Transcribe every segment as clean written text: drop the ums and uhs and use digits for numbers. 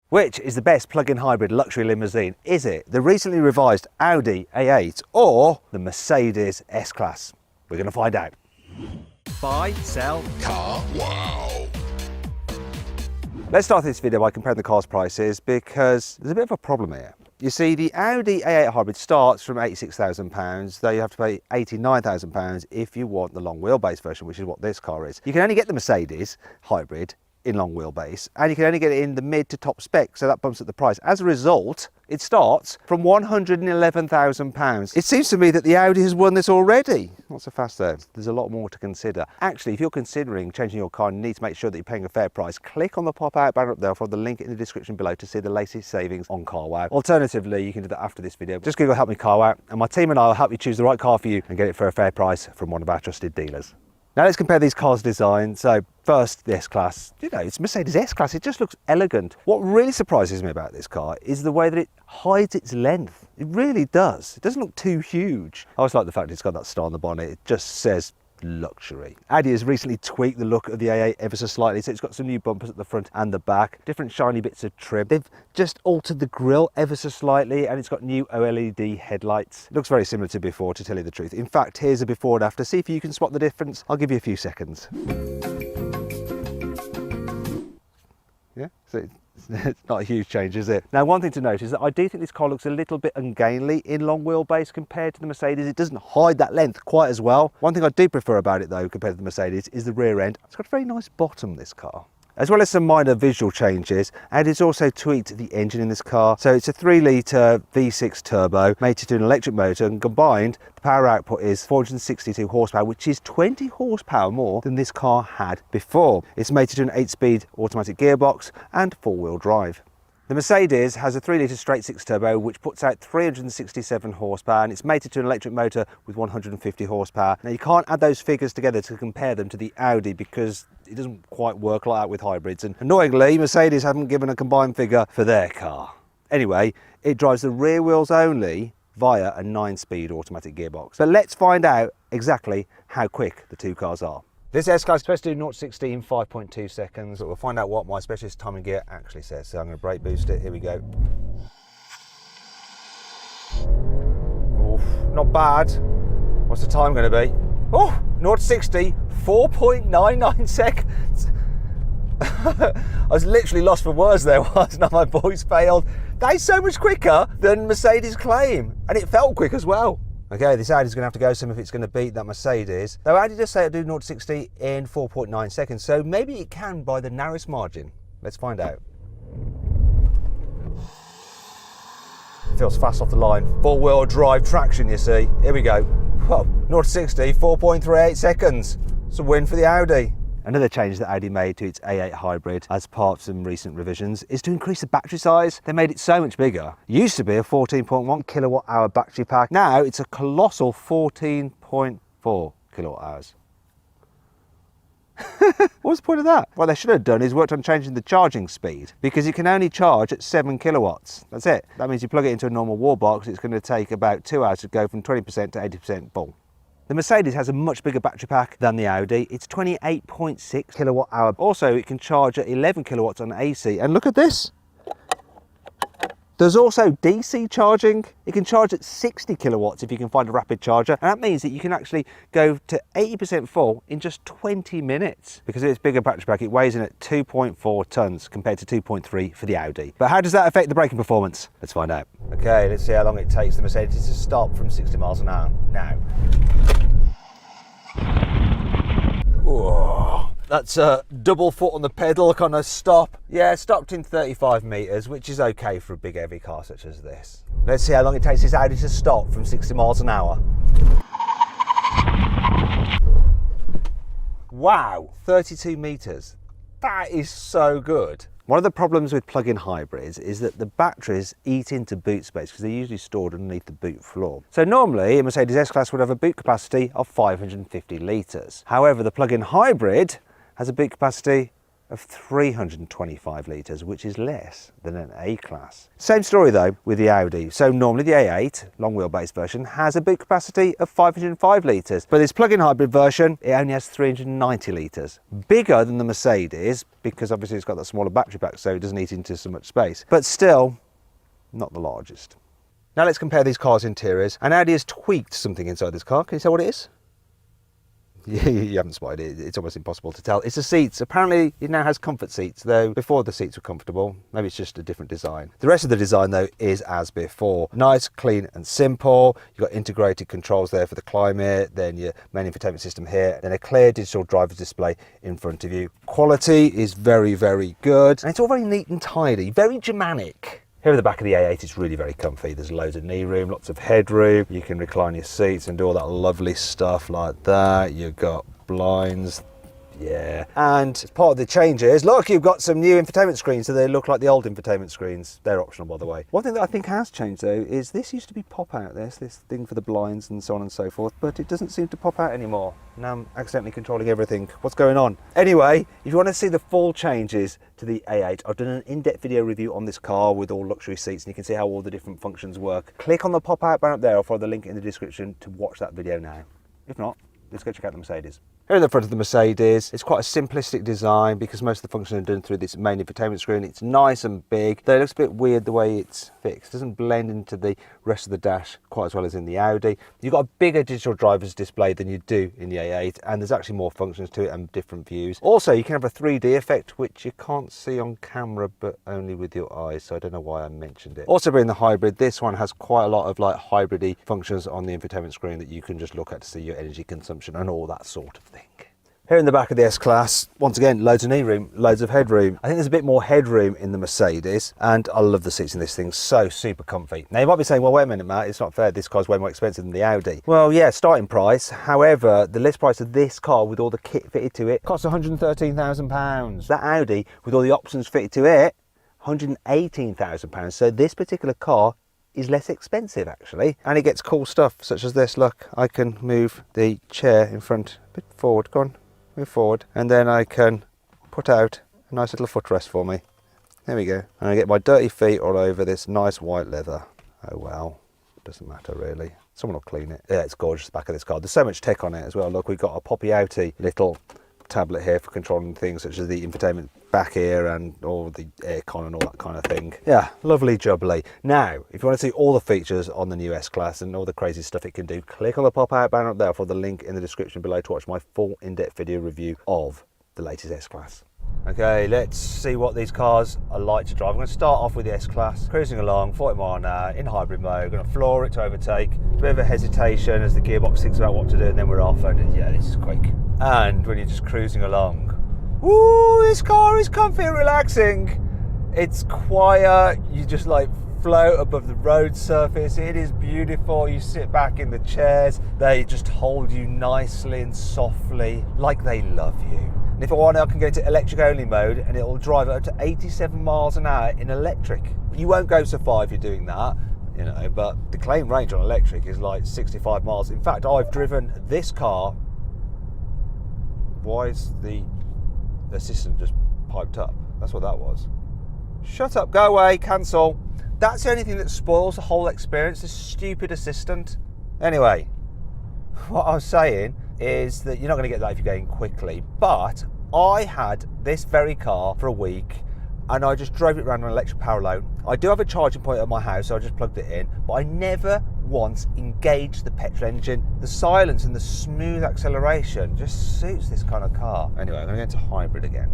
Which is the best plug-in hybrid luxury limousine? Is it the recently revised Audi A8 or the Mercedes S-Class? We're going to find out. Buy, sell, car, wow. Let's start this video by comparing the car's prices because there's a bit of a problem here. You see, the Audi A8 hybrid starts from £86,000, though you have to pay £89,000 if you want the long wheelbase version, which is what this car is. You can only get the Mercedes hybrid in long wheelbase, and you can only get it in the mid to top spec, so that bumps up the price. As a result, it starts from £111,000. It seems to me that the Audi has won this already. Not so fast though, there's a lot more to consider. Actually, if you're considering changing your car and you need to make sure that you're paying a fair price, click on the pop-out banner up there, or the link in the description below to see the latest savings on CarWow. Alternatively, you can do that after this video. Just Google Help Me CarWow, and my team and I will help you choose the right car for you and get it for a fair price from one of our trusted dealers. Now let's compare these cars' design. So first, the S-Class. You know, it's Mercedes S-Class. It just looks elegant. What really surprises me about this car is the way that it hides its length. It really does. It doesn't look too huge. I always like the fact it's got that star on the bonnet. It just says luxury. Audi has recently tweaked the look of the A8 ever so slightly, so it's got some new bumpers at the front and the back, different shiny bits of trim. They've just altered the grille ever so slightly, and it's got new OLED headlights. It looks very similar to before, to tell you the truth. In fact, here's a before and after. See if you can spot the difference. I'll give you a few seconds. Yeah, so it's not a huge change, is it? Now, one thing to note is that I do think this car looks a little bit ungainly in long wheelbase compared to the Mercedes. It doesn't hide that length quite as well. One thing I do prefer about it though, compared to the Mercedes, is the rear end. It's got a very nice bottom, this car. As well as some minor visual changes, and it's also tweaked the engine in this car. So it's a 3-litre V6 turbo mated to an electric motor, and combined the power output is 462 horsepower, which is 20 horsepower more than this car had before. It's mated to an 8-speed automatic gearbox and 4-wheel drive. The Mercedes has a 3-litre straight-six turbo which puts out 367 horsepower, and it's mated to an electric motor with 150 horsepower. Now, you can't add those figures together to compare them to the Audi because it doesn't quite work like that with hybrids, and annoyingly Mercedes haven't given a combined figure for their car. Anyway, it drives the rear wheels only via a 9-speed automatic gearbox. But let's find out exactly how quick the two cars are. This S-Class is supposed to do 0-60 in 5.2 seconds, but we'll find out what my specialist timing gear actually says. So I'm going to brake boost it. Here we go. Oof, not bad. What's the time going to be? Oh, 0-60, 4.99 seconds. I was literally lost for words there, wasn't I? My voice failed. That is so much quicker than Mercedes claim, and it felt quick as well. Okay, this Audi's going to have to go some if it's going to beat that Mercedes. Though Audi does say it'll do 0-60 in 4.9 seconds, so maybe it can by the narrowest margin. Let's find out. It feels fast off the line. 4-wheel drive traction, you see. Here we go. Whoa, 0-60, 4.38 seconds. It's a win for the Audi. Another change that Audi made to its A8 hybrid as part of some recent revisions is to increase the battery size. They made it so much bigger. It used to be a 14.1 kilowatt hour battery pack. Now it's a colossal 14.4 kilowatt hours. What's the point of that? What they should have done is worked on changing the charging speed, because you can only charge at 7 kilowatts. That's it. That means you plug it into a normal wall box, it's going to take about 2 hours to go from 20% to 80% full. The Mercedes has a much bigger battery pack than the Audi. It's 28.6 kilowatt hour. Also, it can charge at 11 kilowatts on AC. And look at this. There's also DC charging. It can charge at 60 kilowatts if you can find a rapid charger. And that means that you can actually go to 80% full in just 20 minutes. Because of its bigger battery pack, it weighs in at 2.4 tons compared to 2.3 for the Audi. But how does that affect the braking performance? Let's find out. Okay, let's see how long it takes the Mercedes to stop from 60 miles an hour now. Whoa. That's a double foot on the pedal kind of stop. Yeah, it stopped in 35 meters, which is okay for a big heavy car such as this. Let's see how long it takes this Audi to stop from 60 miles an hour. Wow, 32 meters. That is so good. One of the problems with plug-in hybrids is that the batteries eat into boot space because they're usually stored underneath the boot floor. So normally a Mercedes S-Class would have a boot capacity of 550 litres. However, the plug-in hybrid has a boot capacity of of 325 litres, which is less than an A-Class. Same story though with the Audi. So normally the A8, long wheelbase version, has a boot capacity of 505 litres, but this plug-in hybrid version, it only has 390 litres. Bigger than the Mercedes, because obviously it's got that smaller battery pack, so it doesn't eat into so much space, but still not the largest. Now let's compare these cars' interiors, and Audi has tweaked something inside this car. Can you tell what it is? You haven't spotted it, it's almost impossible to tell. It's the seats. Apparently it now has comfort seats, though before the seats were comfortable. Maybe it's just a different design. The rest of the design though is as before. Nice, clean and simple. You've got integrated controls there for the climate, then your main infotainment system here, then a clear digital driver's display in front of you. Quality is very, very good, and it's all very neat and tidy, very Germanic. Here at the back of the A8, it's really very comfy. There's loads of knee room, lots of headroom. You can recline your seats and do all that lovely stuff like that. You've got blinds, yeah. And as part of the changes, look, you've got some new infotainment screens, so they look like the old infotainment screens. They're optional, by the way. One thing that I think has changed, though, is this used to be pop out, this thing for the blinds and so on and so forth, but it doesn't seem to pop out anymore. Now I'm accidentally controlling everything. What's going on? Anyway, if you want to see the full changes to the A8, I've done an in-depth video review on this car with all luxury seats, and you can see how all the different functions work. Click on the pop-out banner up there. I'll follow the link in the description to watch that video now. If not, let's go check out the Mercedes. Here in the front of the Mercedes, it's quite a simplistic design because most of the functions are done through this main infotainment screen. It's nice and big, though it looks a bit weird the way it's fixed. It doesn't blend into the rest of the dash quite as well as in the Audi. You've got a bigger digital driver's display than you do in the A8, and there's actually more functions to it and different views. Also, you can have a 3D effect, which you can't see on camera, but only with your eyes, so I don't know why I mentioned it. Also being the hybrid, this one has quite a lot of like hybrid-y functions on the infotainment screen that you can just look at to see your energy consumption and all that sort of thing. Here in the back of the S-Class, once again, loads of knee room, loads of headroom. I think there's a bit more headroom in the Mercedes, and I love the seats in this thing, so super comfy. Now you might be saying, well, wait a minute, Matt, it's not fair, this car's way more expensive than the Audi. Well, yeah, starting price. However, the list price of this car with all the kit fitted to it costs £113,000. That Audi, with all the options fitted to it, £118,000. So this particular car is less expensive actually, and it gets cool stuff such as this. Look, I can move the chair in front a bit forward, go on. Move forward, and then I can put out a nice little footrest for me. There we go. And I get my dirty feet all over this nice white leather. Oh well, doesn't matter really. Someone will clean it. Yeah, it's gorgeous, the back of this car. There's so much tech on it as well. Look, we've got a poppy outy little tablet here for controlling things such as the infotainment back here and all the aircon and all that kind of thing. Yeah, lovely jubbly. Now, if you want to see all the features on the new S-Class and all the crazy stuff it can do, click on the pop-out banner up there for the link in the description below to watch my full in-depth video review of the latest S-Class. Okay, let's see what these cars are like to drive. I'm going to start off with the S-Class, cruising along, 40 mile an hour in hybrid mode. Going to floor it to overtake. A bit of a hesitation as the gearbox thinks about what to do, and then we're off, and yeah, this is quick. And when you're just cruising along, woo, this car is comfy and relaxing. It's quiet, you just like float above the road surface. It is beautiful. You sit back in the chairs, they just hold you nicely and softly, like they love you. And if I want, I can go to electric only mode and it'll drive up to 87 miles an hour in electric. You won't go so far if you're doing that, you know, but the claim range on electric is like 65 miles. In fact, I've driven this car. Why is the assistant just piped up? That's what that was. Shut up, go away, cancel. That's the only thing that spoils the whole experience, this stupid assistant. Anyway, what I was saying is that you're not going to get that if you're going quickly, but I had this very car for a week and I just drove it around on an electric power load. I do have a charging point at my house, so I just plugged it in, but I never once engaged the petrol engine. The silence and the smooth acceleration just suits this kind of car. Anyway, I'm going to go into hybrid again.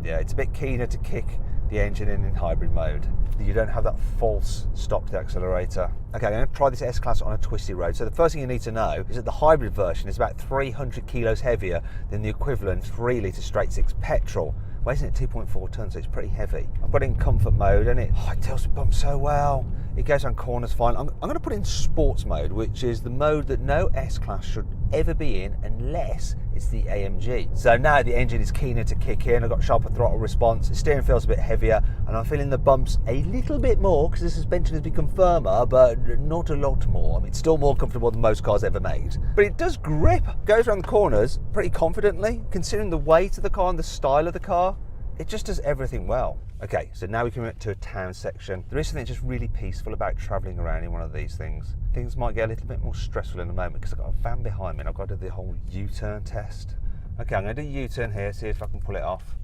Yeah, it's a bit keener to kick the engine in hybrid mode. You don't have that false stop to the accelerator. Okay, I'm going to try this S-Class on a twisty road. So the first thing you need to know is that the hybrid version is about 300 kilos heavier than the equivalent 3 litre straight six petrol. Weighs in at 2.4 tons, so it's pretty heavy. I've got it in comfort mode and it deals with bumps so well. It goes around corners fine. I'm going to put it in sports mode, which is the mode that no S-Class should ever be in unless it's the AMG. So now the engine is keener to kick in. I've got sharper throttle response. The steering feels a bit heavier and I'm feeling the bumps a little bit more because the suspension has become firmer, but not a lot more. I mean, it's still more comfortable than most cars ever made. But it does grip. Goes around the corners pretty confidently, considering the weight of the car and the style of the car. It just does everything well. Okay, so now we come to a town section. There is something just really peaceful about travelling around in one of these things. Things might get a little bit more stressful in a moment because I've got a van behind me and I've got to do the whole U-turn test. Okay, I'm going to do a U-turn here, see if I can pull it off.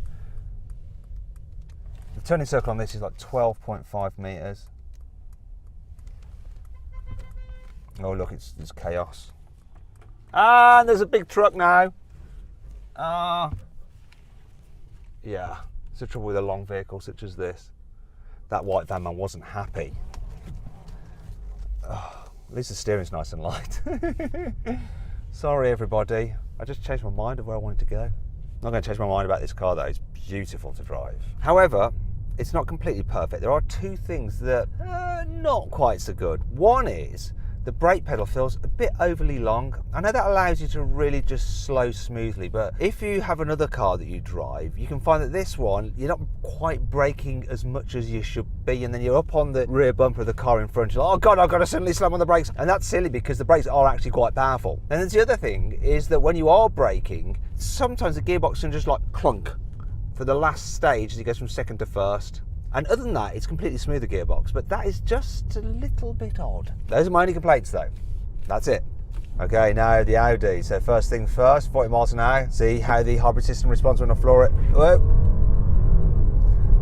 The turning circle on this is like 12.5 metres. Oh look, it's chaos. And there's a big truck now. Yeah, it's the trouble with a long vehicle such as this. That white van man wasn't happy. Oh, at least the steering's nice and light. Sorry everybody, I just changed my mind of where I wanted to go. I'm not going to change my mind about this car though, it's beautiful to drive. However, it's not completely perfect. There are two things that are not quite so good. One is the brake pedal feels a bit overly long. I know that allows you to really just slow smoothly, but if you have another car that you drive, you can find that this one, you're not quite braking as much as you should be, and then you're up on the rear bumper of the car in front, you're like, oh God, I've got to suddenly slam on the brakes. And that's silly because the brakes are actually quite powerful. And then the other thing is that when you are braking, sometimes the gearbox can just like clunk for the last stage as it goes from second to first. And other than that, it's completely smooth, the gearbox, but that is just a little bit odd. Those are my only complaints though. That's it. Okay, now the Audi. So first thing first, 40 miles an hour. See how the hybrid system responds when I floor it. Whoa.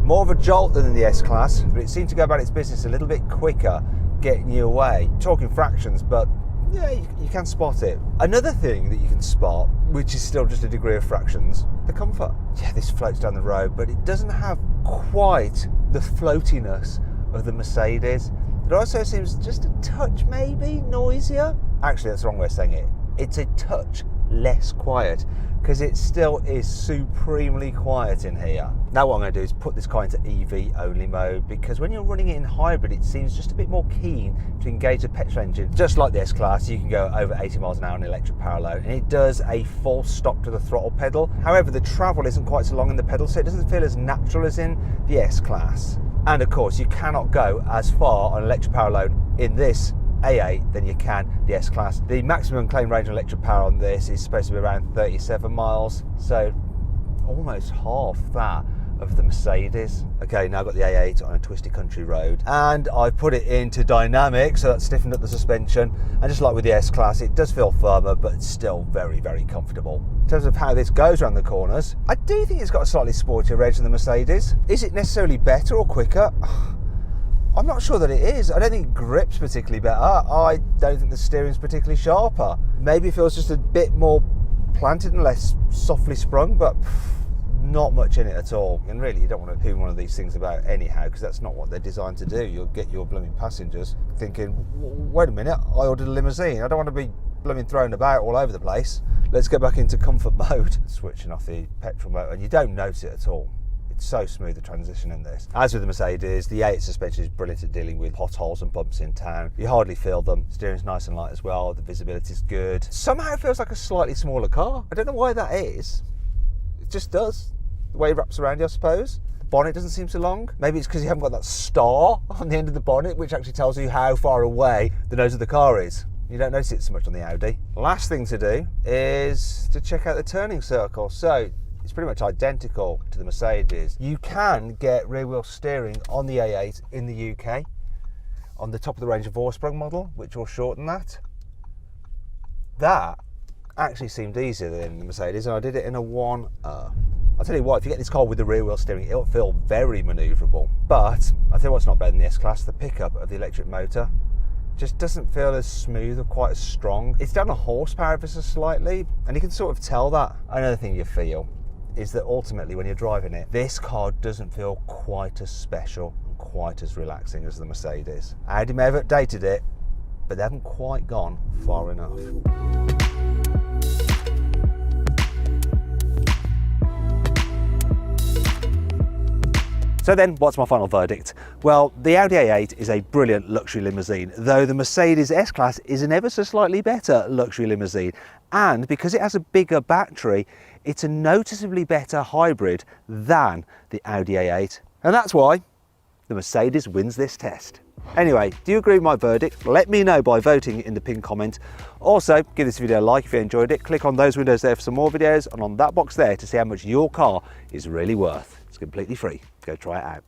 More of a jolt than in the S-Class, but it seemed to go about its business a little bit quicker, getting you away. Talking fractions, but yeah, you can spot it. Another thing that you can spot, which is still just a degree of fractions, the comfort. Yeah, this floats down the road, but it doesn't have quite the floatiness of the Mercedes. It also seems just a touch, maybe, noisier. Actually, that's the wrong way of saying it. It's a touch less quiet, because it still is supremely quiet in here. Now what I'm going to do is put this car into EV only mode, because when you're running it in hybrid, it seems just a bit more keen to engage the petrol engine. Just like the S-Class, you can go over 80 miles an hour on electric power load, and it does a full stop to the throttle pedal. However, the travel isn't quite so long in the pedal, so it doesn't feel as natural as in the S-Class. And of course, you cannot go as far on electric power load in this A8 than you can the S-Class. The maximum claim range on electric power on this is supposed to be around 37 miles, so almost half that of the Mercedes. Okay, now I've got the A8 on a twisty country road, and I've put it into dynamic, so that's stiffened up the suspension, and just like with the S-Class, it does feel firmer, but it's still very, very comfortable. In terms of how this goes around the corners, I do think it's got a slightly sportier edge than the Mercedes. Is it necessarily better or quicker? I'm not sure that it is. I don't think it grips particularly better. I don't think the steering's particularly sharper. Maybe it feels just a bit more planted and less softly sprung, but not much in it at all. And really, you don't want to do one of these things about anyhow, because that's not what they're designed to do. You'll get your blooming passengers thinking, wait a minute, I ordered a limousine. I don't want to be blooming thrown about all over the place. Let's go back into comfort mode. Switching off the petrol motor, and you don't notice it at all. So smooth the transition in this. As with the Mercedes, the A8 suspension is brilliant at dealing with potholes and bumps in town. You hardly feel them. Steering's nice and light as well. The visibility is good. Somehow it feels like a slightly smaller car. I don't know why that is. It just does. The way it wraps around you, I suppose. The bonnet doesn't seem so long. Maybe it's because you haven't got that star on the end of the bonnet, which actually tells you how far away the nose of the car is. You don't notice it so much on the Audi. Last thing to do is to check out the turning circle. So it's pretty much identical to the Mercedes. You can get rear wheel steering on the A8 in the UK on the top of the range of Vorsprung model, which will shorten that. That actually seemed easier than the Mercedes, and I did it in a 1. I'll tell you what, if you get this car with the rear wheel steering, it'll feel very manoeuvrable. But I'll tell you what's not better than the S-Class, the pickup of the electric motor just doesn't feel as smooth or quite as strong. It's down a horsepower ever so slightly, and you can sort of tell that. Another thing you feel is that ultimately when you're driving it, this car doesn't feel quite as special and quite as relaxing as the Mercedes. Audi may have updated it, but they haven't quite gone far enough. So then, what's my final verdict? Well, the Audi A8 is a brilliant luxury limousine, though the Mercedes S-Class is an ever so slightly better luxury limousine. And because it has a bigger battery, it's a noticeably better hybrid than the Audi A8. And that's why the Mercedes wins this test. Anyway, do you agree with my verdict? Let me know by voting in the pinned comment. Also, give this video a like if you enjoyed it. Click on those windows there for some more videos, and on that box there to see how much your car is really worth. It's completely free. Go try it out.